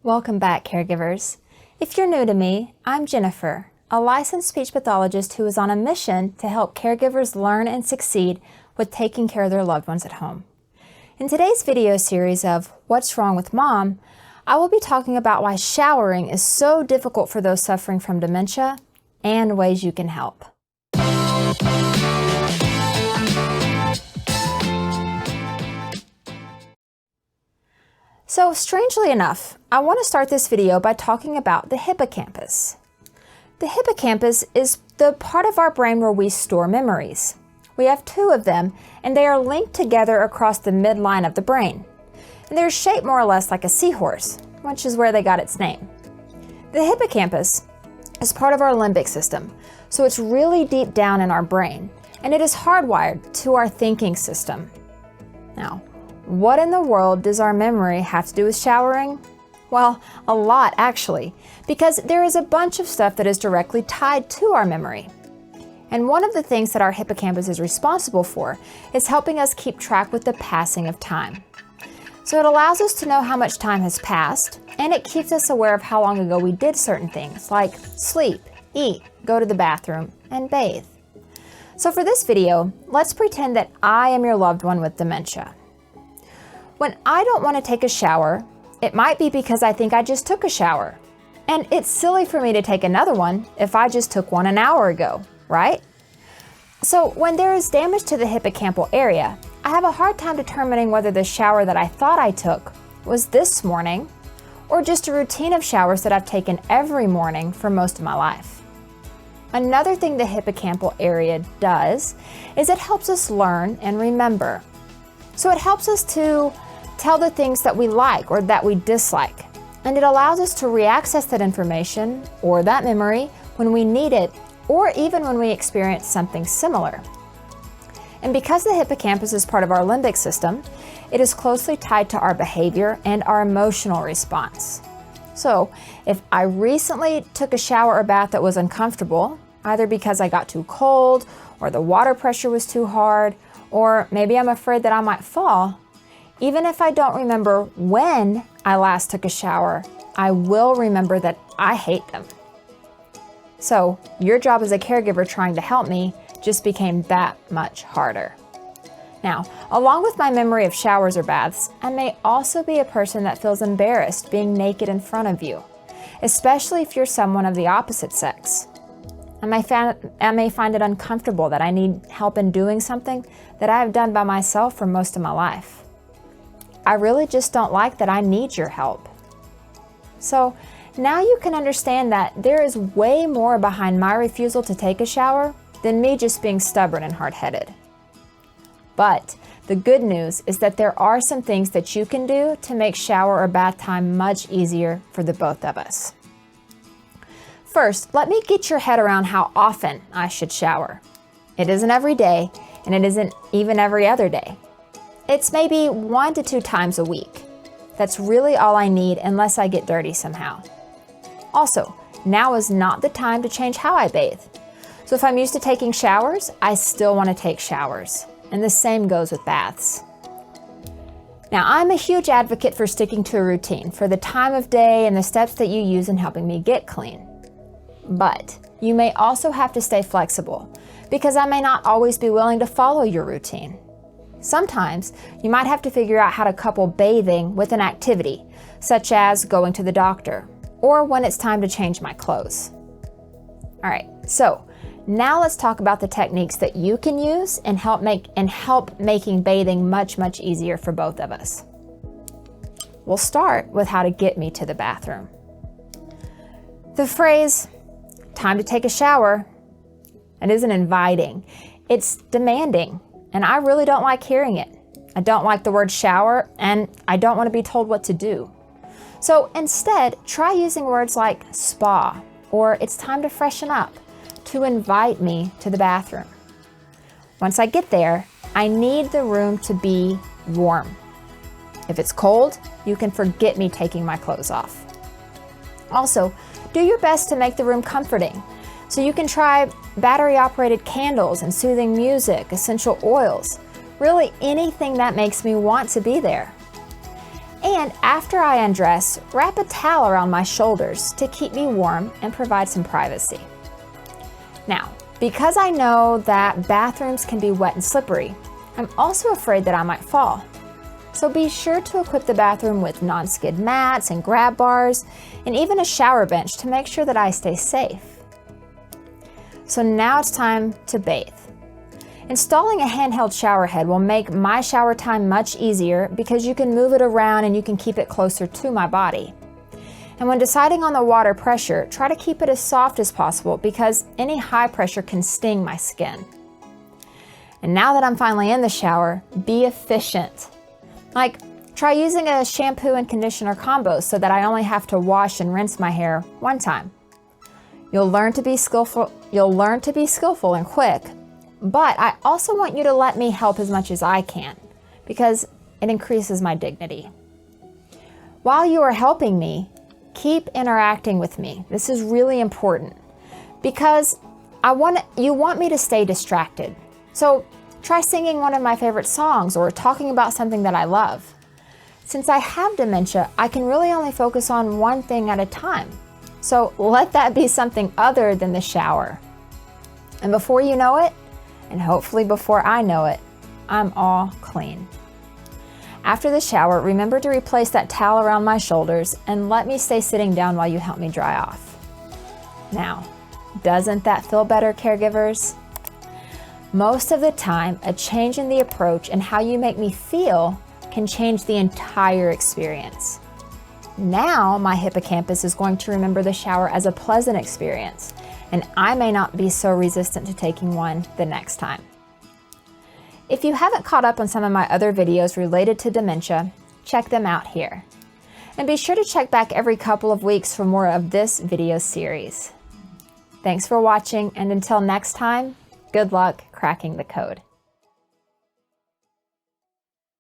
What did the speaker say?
Welcome back, caregivers. If you're new to me, I'm Jennifer, a licensed speech pathologist who is on a mission to help caregivers learn and succeed with taking care of their loved ones at home. In today's video series of What's Wrong with Mom, I will be talking about why showering is so difficult for those suffering from dementia and ways you can help. So, strangely enough, I want to start this video by talking about the hippocampus. The hippocampus is the part of our brain where we store memories. We have two of them, and they are linked together across the midline of the brain. And they're shaped more or less like a seahorse, which is where they got its name. The hippocampus is part of our limbic system, so it's really deep down in our brain, and it is hardwired to our thinking system. Now, what in the world does our memory have to do with showering? Well, a lot actually, because there is a bunch of stuff that is directly tied to our memory. And one of the things that our hippocampus is responsible for is helping us keep track with the passing of time. So it allows us to know how much time has passed, and it keeps us aware of how long ago we did certain things like sleep, eat, go to the bathroom, and bathe. So for this video, let's pretend that I am your loved one with dementia. When I don't want to take a shower, it might be because I think I just took a shower. And it's silly for me to take another one if I just took one an hour ago, right? So when there is damage to the hippocampal area, I have a hard time determining whether the shower that I thought I took was this morning or just a routine of showers that I've taken every morning for most of my life. Another thing the hippocampal area does is it helps us learn and remember. So it helps us to tell the things that we like or that we dislike, and it allows us to reaccess that information or that memory when we need it or even when we experience something similar. And because the hippocampus is part of our limbic system, it is closely tied to our behavior and our emotional response. So if I recently took a shower or bath that was uncomfortable, either because I got too cold or the water pressure was too hard, or maybe I'm afraid that I might fall, even if I don't remember when I last took a shower, I will remember that I hate them. So your job as a caregiver trying to help me just became that much harder. Now, along with my memory of showers or baths, I may also be a person that feels embarrassed being naked in front of you, especially if you're someone of the opposite sex. I may find it uncomfortable that I need help in doing something that I have done by myself for most of my life. I really just don't like that I need your help. So now you can understand that there is way more behind my refusal to take a shower than me just being stubborn and hard-headed. But the good news is that there are some things that you can do to make shower or bath time much easier for the both of us. First, let me get your head around how often I should shower. It isn't every day, and it isn't even every other day. It's maybe 1 to 2 times a week. That's really all I need unless I get dirty somehow. Also, now is not the time to change how I bathe. So if I'm used to taking showers, I still want to take showers. And the same goes with baths. Now, I'm a huge advocate for sticking to a routine for the time of day and the steps that you use in helping me get clean. But you may also have to stay flexible because I may not always be willing to follow your routine. Sometimes you might have to figure out how to couple bathing with an activity, such as going to the doctor, or when it's time to change my clothes. All right, so now let's talk about the techniques that you can use and help making bathing much easier for both of us. We'll start with how to get me to the bathroom. The phrase, "time to take a shower," it isn't inviting, it's demanding. And I really don't like hearing it. I don't like the word shower, and I don't want to be told what to do. So instead, try using words like spa or it's time to freshen up to invite me to the bathroom. Once I get there, I need the room to be warm. If it's cold, you can forget me taking my clothes off. Also, do your best to make the room comforting. So you can try battery-operated candles and soothing music, essential oils, really anything that makes me want to be there. And after I undress, wrap a towel around my shoulders to keep me warm and provide some privacy. Now, because I know that bathrooms can be wet and slippery, I'm also afraid that I might fall. So be sure to equip the bathroom with non-skid mats and grab bars, and even a shower bench to make sure that I stay safe. So now it's time to bathe. Installing a handheld shower head will make my shower time much easier because you can move it around and you can keep it closer to my body. And when deciding on the water pressure, try to keep it as soft as possible because any high pressure can sting my skin. And now that I'm finally in the shower, be efficient. Like, try using a shampoo and conditioner combo so that I only have to wash and rinse my hair one time. You'll learn to be skillful and quick, but I also want you to let me help as much as I can because it increases my dignity. While you are helping me, keep interacting with me. This is really important because you want me to stay distracted. So try singing one of my favorite songs or talking about something that I love. Since I have dementia, I can really only focus on one thing at a time. So let that be something other than the shower. And before you know it, and hopefully before I know it, I'm all clean. After the shower, remember to replace that towel around my shoulders and let me stay sitting down while you help me dry off. Now, doesn't that feel better, caregivers? Most of the time, a change in the approach and how you make me feel can change the entire experience. Now, my hippocampus is going to remember the shower as a pleasant experience, and I may not be so resistant to taking one the next time. If you haven't caught up on some of my other videos related to dementia, check them out here. And be sure to check back every couple of weeks for more of this video series. Thanks for watching, and until next time, good luck cracking the code.